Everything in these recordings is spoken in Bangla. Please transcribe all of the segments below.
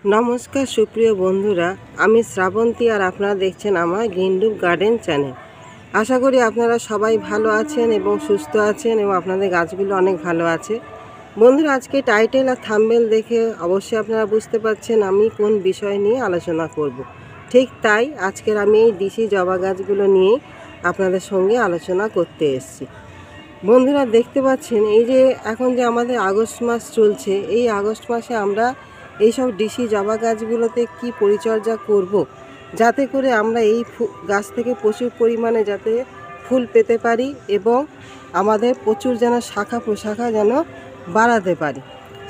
নমস্কার সুপ্রিয় বন্ধুরা, আমি শ্রাবন্তী আর আপনারা দেখছেন আমার গ্রিনলুপ গার্ডেন চ্যানেল। আশা করি আপনারা সবাই ভালো আছেন এবং সুস্থ আছেন এবং আপনাদের গাছগুলো অনেক ভালো আছে। বন্ধুরা, আজকে টাইটেল আর থাম্বনেল দেখে অবশ্যই আপনারা বুঝতে পারছেন আমি কোন বিষয় নিয়ে আলোচনা করব। ঠিক তাই আজকের আমি এই দেশি জবা গাছগুলো নিয়ে আপনাদের সঙ্গে আলোচনা করতে এসেছি। বন্ধুরা, দেখতে পাচ্ছেন এই যে এখন যে আমাদের আগস্ট মাস চলছে, এই আগস্ট মাসে আমরা এইসব দেশি জবা গাছগুলোতে কি পরিচর্যা করব, যাতে করে আমরা এই গাছ থেকে প্রচুর পরিমাণে যাতে ফুল পেতে পারি এবং আমাদের প্রচুর যেন শাখা প্রশাখা যেন বাড়াতে পারি,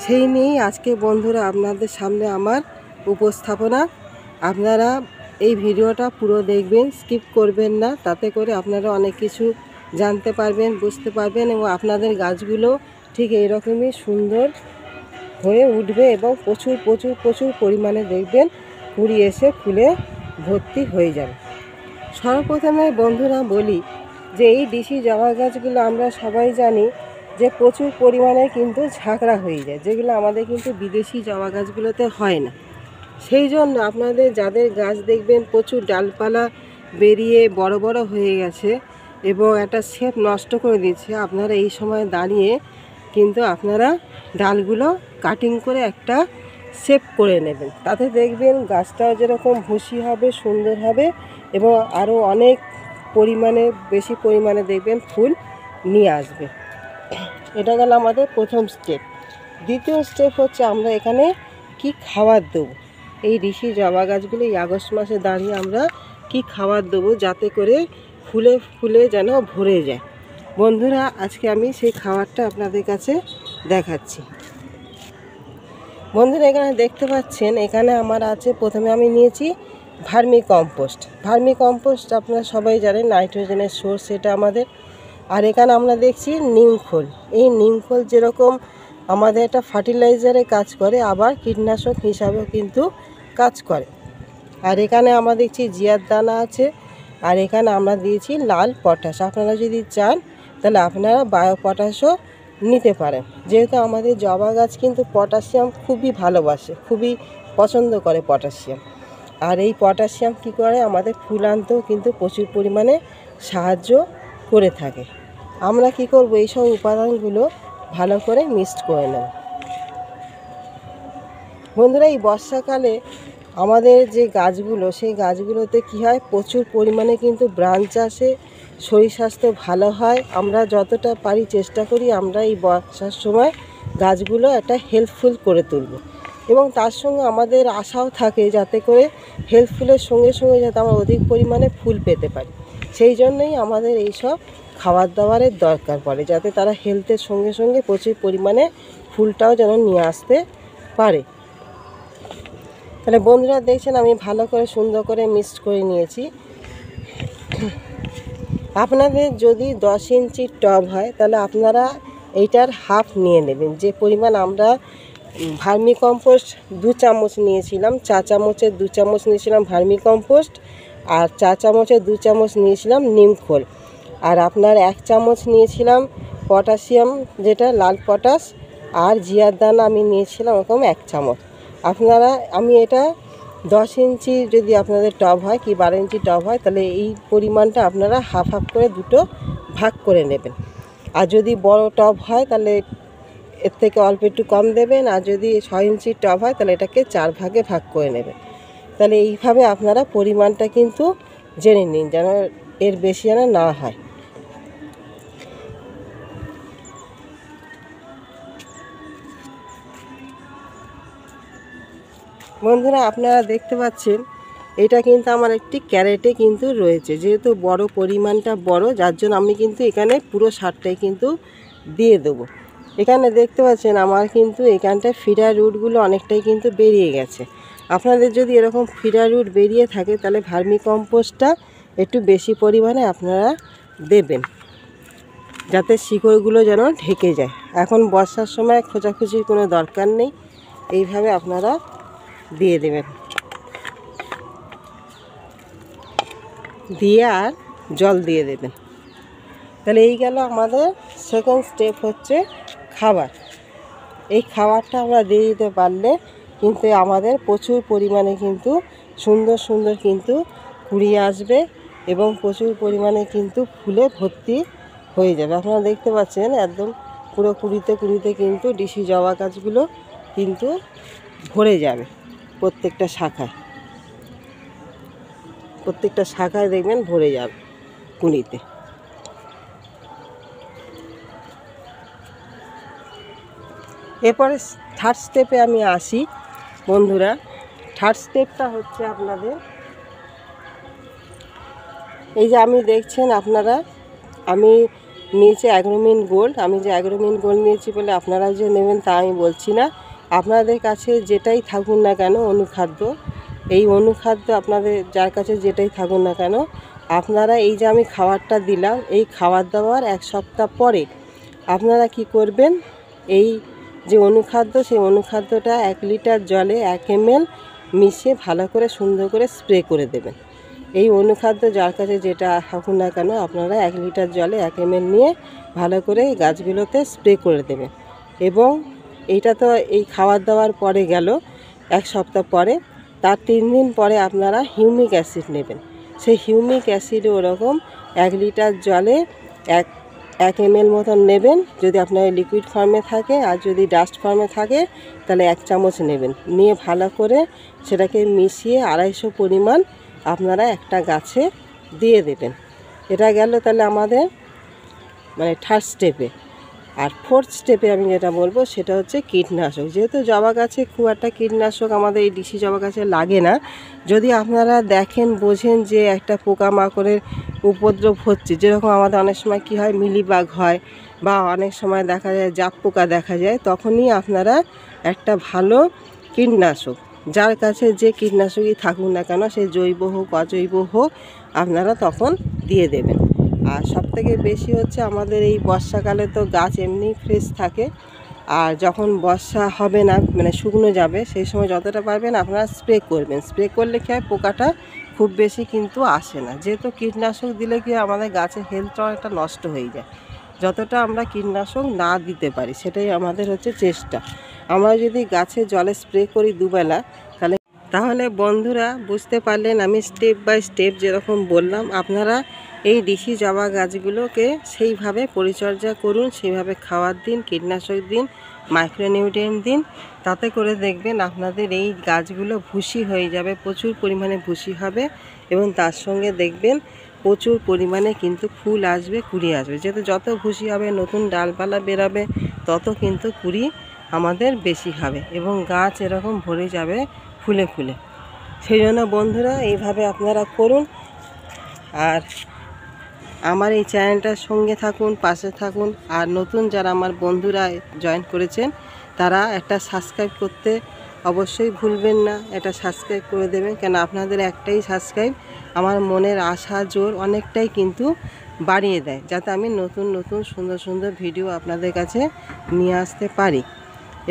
সেই নিয়েই আজকে বন্ধুরা আপনাদের সামনে আমার উপস্থাপনা। আপনারা এই ভিডিওটা পুরো দেখবেন, স্কিপ করবেন না, তাতে করে আপনারা অনেক কিছু জানতে পারবেন, বুঝতে পারবেন এবং আপনাদের গাছগুলো ঠিক এইরকমই সুন্দর হয়ে উঠবে এবং প্রচুর প্রচুর প্রচুর পরিমাণে দেখবেন কুড়ি এসে ফুলে ভর্তি হয়ে যাবে। সর্বপ্রথমে বন্ধুরা বলি যে এই দেশি জবা গাছগুলো আমরা সবাই জানি যে প্রচুর পরিমাণে কিন্তু ঝাঁকড়া হয়ে যায়, যেগুলো আমাদের কিন্তু বিদেশি জবা গাছগুলোতে হয় না। সেই জন্য আপনাদের যাদের গাছ দেখবেন প্রচুর ডালপালা বেরিয়ে বড় বড় হয়ে গেছে এবং একটা শেপ নষ্ট করে দিচ্ছে, আপনারা এই সময় দাঁড়িয়ে কিন্তু আপনারা ডালগুলো কাটিং করে একটা শেপ করে নেবেন। তাতে দেখবেন গাছটাও যেরকম ভুসি হবে, সুন্দর হবে এবং আরও অনেক পরিমাণে বেশি পরিমাণে দেখবেন ফুল নিয়ে আসবে। এটা গেল আমাদের প্রথম স্টেপ। দ্বিতীয় স্টেপ হচ্ছে আমরা এখানে কি খাবার দেবো। এই দেশি জবা গাছগুলো এই আগস্ট মাসে দাঁড়িয়ে আমরা কি খাবার দেবো যাতে করে ফুলে ফুলে যেন ভরে যায়। বন্ধুরা, আজকে আমি সেই খাবারটা আপনাদের কাছে দেখাচ্ছি। বন্ধুরা, এখানে দেখতে পাচ্ছেন এখানে আমার আছে, প্রথমে আমি নিয়েছি ভার্মি কম্পোস্ট। ভার্মি কম্পোস্ট আপনারা সবাই জানেন নাইট্রোজেনের সোর্স এটা আমাদের। আর এখানে আমরা দেখছি নিমখোল। এই নিমখোল যেরকম আমাদের একটা ফার্টিলাইজারে কাজ করে, আবার কীটনাশক হিসাবেও কিন্তু কাজ করে। আর এখানে আমরা দেখছি জিয়ার দানা আছে, আর এখানে আমরা দিয়েছি লাল পটাশ। আপনারা যদি চান তাহলে আপনারা বায়ো পটাশও নিতে পারেন, যেহেতু আমাদের জবা গাছ কিন্তু পটাশিয়াম খুবই ভালোবাসে, খুবই পছন্দ করে পটাশিয়াম। আর এই পটাশিয়াম কি করে আমাদের ফুল আনতেও কিন্তু প্রচুর পরিমাণে সাহায্য করে থাকে। আমরা কি করব, এইসব উপাদানগুলো ভালো করে মিক্সড করে নেব। বন্ধুরা, এই বর্ষাকালে আমাদের যে গাছগুলো, সেই গাছগুলোতে কি হয়, প্রচুর পরিমাণে কিন্তু ব্রাঞ্চ আসে, শরীর স্বাস্থ্য ভালো হয়। আমরা যতটা পারি চেষ্টা করি আমরা এই বর্ষার সময় গাছগুলো একটা হেল্পফুল করে তুলব এবং তার সঙ্গে আমাদের আশাও থাকে যাতে করে হেল্পফুলের সঙ্গে সঙ্গে যাতে আমরা অধিক পরিমাণে ফুল পেতে পারি। সেই জন্যই আমাদের এইসব খাবার দাবারের দরকার পড়ে, যাতে তারা হেলথের সঙ্গে সঙ্গে প্রচুর পরিমাণে ফুলটাও যেন নিয়ে আসতে পারে। তাহলে বন্ধুরা দেখছেন আমি ভালো করে সুন্দর করে মিক্সড করে নিয়েছি। আপনাদের যদি 10 ইঞ্চির টব হয় তাহলে আপনারা এইটার হাফ নিয়ে নেবেন। যে পরিমাণ আমরা ভার্মি কম্পোস্ট 2 চামচ নিয়েছিলাম, 4 চামচের 2 চামচ নিয়েছিলাম ভার্মি কম্পোস্ট, আর 4 চামচের 2 চামচ নিয়েছিলাম নিমখোল, আর আপনার 1 চামচ নিয়েছিলাম পটাশিয়াম যেটা লাল পটাশ, আর জিয়ার দানা আমি নিয়েছিলাম ওরকম 1 চামচ। আপনারা আমি এটা 10 ইঞ্চি যদি আপনাদের টব হয় কি 12 ইঞ্চি টব হয় তাহলে এই পরিমাণটা আপনারা হাফ হাফ করে দুটো ভাগ করে নেবেন। আর যদি বড় টব হয় তাহলে এর থেকে অল্প একটু কম দেবেন, আর যদি 6 ইঞ্চির টব হয় তাহলে এটাকে 4 ভাগে ভাগ করে নেবেন। তাহলে এইভাবে আপনারা পরিমাণটা কিন্তু জেনে নিন যেন এর বেশি যেন না হয়। বন্ধুরা, আপনারা দেখতে পাচ্ছেন এটা কিন্তু আমার একটি ক্যারেটে কিন্তু রয়েছে, যেহেতু বড় পরিমাণটা বড়, যার জন্য আমি কিন্তু এখানে পুরো সারটাই কিন্তু দিয়ে দেবো। এখানে দেখতে পাচ্ছেন আমার কিন্তু এখানটায় ফিডার রুটগুলো অনেকটাই কিন্তু বেরিয়ে গেছে। আপনাদের যদি এরকম ফিডার রুট বেরিয়ে থাকে তাহলে ভার্মি কম্পোস্টটা একটু বেশি পরিমাণে আপনারা দেবেন, যাতে শিকড়গুলো যেন ঢেকে যায়। এখন বর্ষার সময় খোঁজাখুঁজির কোনো দরকার নেই, এইভাবে আপনারা দিয়ে দেবেন, দিয়ে আর জল দিয়ে দেবেন। তাহলে এই গেল আমাদের সেকেন্ড স্টেপ হচ্ছে খাবার। এই খাবারটা আমরা দিয়ে দিতে পারলে কিন্তু আমাদের প্রচুর পরিমাণে কিন্তু সুন্দর সুন্দর কিন্তু কুড়ি আসবে এবং প্রচুর পরিমাণে কিন্তু ফুলে ভর্তি হয়ে যাবে। আপনারা দেখতে পাচ্ছেন একদম পুরো কুড়িতে কুড়িতে কিন্তু ডিসি জবা গাছগুলো কিন্তু ভরে যাবে। প্রত্যেকটা শাখায় দেখবেন ভরে যাবে কুড়িতে। এরপরে থার্ড স্টেপে আমি আসি বন্ধুরা। থার্ড স্টেপটা হচ্ছে আপনাদের এই যে আমি দেখছেন আপনারা, আমি নিয়েছি অ্যাগ্রোমিন গোল্ড। আমি যে অ্যাগ্রোমিন গোল্ড নিয়েছি বলে আপনারা যে নেবেন তা আমি বলছি না। আপনাদের কাছে যেটাই থাকুন না কেন অনুখাদ্য, এই অনুখাদ্য আপনাদের যার কাছে যেটাই থাকুন না কেন, আপনারা এই যে আমি খাবারটা দিলাম, এই খাবার দাবার 1 সপ্তাহ পরে আপনারা কি করবেন, এই যে অনুখাদ্য সেই অনুখাদ্যটা 1 লিটার জলে 1 ml মিশিয়ে ভালো করে সুন্দর করে স্প্রে করে দেবেন। এই অনুখাদ্য যার কাছে যেটা থাকুন না কেন আপনারা 1 লিটার জলে 1 ml নিয়ে ভালো করে এই গাছগুলোতে স্প্রে করে দেবেন। এবং এইটা তো এই খাবার দাবার পরে গেল 1 সপ্তাহ পরে, তার 3 দিন পরে আপনারা হিউমিক অ্যাসিড নেবেন। সেই হিউমিক অ্যাসিড ওরকম 1 লিটার জলে 1 ml মতন নেবেন। যদি আপনার লিকুইড ফর্মে থাকে আর যদি ডাস্ট ফর্মে থাকে তাহলে 1 চামচ নেবেন। নিয়ে ভালো করে সেটাকে মিশিয়ে 250 পরিমাণ আপনারা একটা গাছে দিয়ে দেবেন। এটা গেল তাহলে আমাদের মানে থার্ড স্টেপে। আর ফোর্থ স্টেপে আমি যেটা বলবো সেটা হচ্ছে কীটনাশক। যেহেতু জবা গাছে খুব একটা কীটনাশক আমাদের এই ডিসি জবা গাছে লাগে না। যদি আপনারা দেখেন বোঝেন যে একটা পোকামাকড়ের উপদ্রব হচ্ছে, যেরকম আমাদের অনেক সময় কী হয়, মিলিবাগ হয় বা অনেক সময় দেখা যায় জাপ পোকা দেখা যায়, তখনই আপনারা একটা ভালো কীটনাশক, যার কাছে যে কীটনাশকই থাকুক না কেন, সে জৈব হোক অজৈব হোক, আপনারা তখন দিয়ে দেবেন। আর সবথেকে বেশি হচ্ছে আমাদের এই বর্ষাকালে তো গাছ এমনি ফ্রেশ থাকে, আর যখন বর্ষা হবে না মানে শুকনো যাবে সেই সময় যতটা পারবেন আপনারা স্প্রে করবেন। স্প্রে করলে কি হয়, পোকাটা খুব বেশি কিন্তু আসে না। যেহেতু কীটনাশক দিলে কি আমাদের গাছের হেলথটা অনেকটা নষ্ট হয়ে যায়। যতটা আমরা কীটনাশক না দিতে পারি সেটাই আমাদের হচ্ছে চেষ্টা। আমরা যদি গাছে জলে স্প্রে করি দুবেলা, তাহলে বন্ধুরা বুঝতে পারলেন আমি স্টেপ বাই স্টেপ যেরকম বললাম, আপনারা এই ডিসি জবা গাছগুলোকে সেইভাবে পরিচর্যা করুন, সেইভাবে খাওয়ার দিন, কীটনাশক দিন, মাইক্রোনিউট্রিয়েন্ট দিন। তাতে করে দেখবেন আপনাদের এই গাছগুলো ভুসি হয়ে যাবে, প্রচুর পরিমাণে ভুসি হবে এবং তার সঙ্গে দেখবেন প্রচুর পরিমাণে কিন্তু ফুল আসবে, কুড়ি আসবে। যেহেতু যত ভুসি হবে নতুন ডালপালা বেরাবে, তত কিন্তু কুড়ি আমাদের বেশি হবে এবং গাছ এরকম ভরে যাবে ফুলে ফুলে। সেই জন্য বন্ধুরা এইভাবে আপনারা করুন। আর আমার এই চ্যানেলটার সঙ্গে থাকুন, পাশে থাকুন। আর নতুন যারা আমার বন্ধুরা জয়েন করেছেন তারা একটা সাবস্ক্রাইব করতে অবশ্যই ভুলবেন না। এটা সাবস্ক্রাইব করে দেবেন, কেন আপনাদের একটাই সাবস্ক্রাইব আমার মনের আশা জোর অনেকটাই কিন্তু বাড়িয়ে দেয়, যাতে আমি নতুন নতুন সুন্দর সুন্দর ভিডিও আপনাদের কাছে নিয়ে আসতে পারি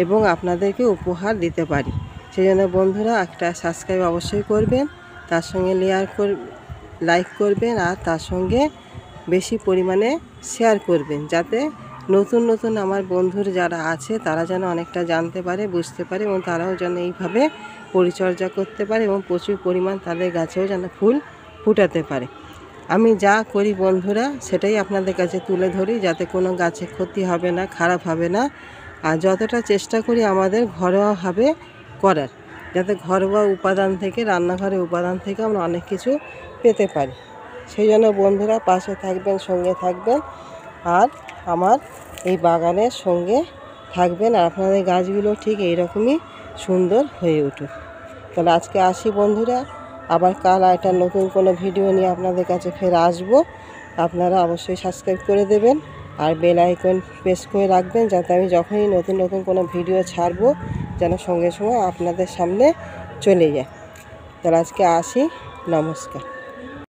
এবং আপনাদেরকে উপহার দিতে পারি। সেই জন্য বন্ধুরা একটা সাবস্ক্রাইব অবশ্যই করবেন, তার সঙ্গে লাইক করবেন আর তার সঙ্গে বেশি পরিমাণে শেয়ার করবেন, যাতে নতুন নতুন আমার বন্ধুর যারা আছে তারা যেন অনেকটা জানতে পারে, বুঝতে পারে এবং তারাও যেন এইভাবে পরিচর্যা করতে পারে এবং প্রচুর পরিমাণ তাদের গাছেও যেন ফুল ফুটাতে পারে। আমি যা করি বন্ধুরা সেটাই আপনাদের কাছে তুলে ধরি, যাতে কোনো গাছে ক্ষতি হবে না, খারাপ হবে না। আর যতটা চেষ্টা করি আমাদের ঘরোয়াভাবে করার, যাতে ঘরোয়া উপাদান থেকে, রান্নাঘরের উপাদান থেকে আমরা অনেক কিছু পেতে পারি। সেই জন্য বন্ধুরা পাশে থাকবেন, সঙ্গে থাকবেন আর আমার এই বাগানের সঙ্গে থাকবেন, আর আপনাদের গাছগুলো ঠিক এইরকমই সুন্দর হয়ে উঠুক। তাহলে আজকে আসি বন্ধুরা, আবার কাল একটা নতুন কোনো ভিডিও নিয়ে আপনাদের কাছে ফের আসবো। আপনারা অবশ্যই সাবস্ক্রাইব করে দেবেন আর বেল আইকন প্রেস করে রাখবেন, যাতে আমি যখনই নতুন নতুন কোনো ভিডিও ছাড়বো যেন সঙ্গে সঙ্গে আপনাদের সামনে চলে যায়। তাহলে আজকে আসি, নমস্কার।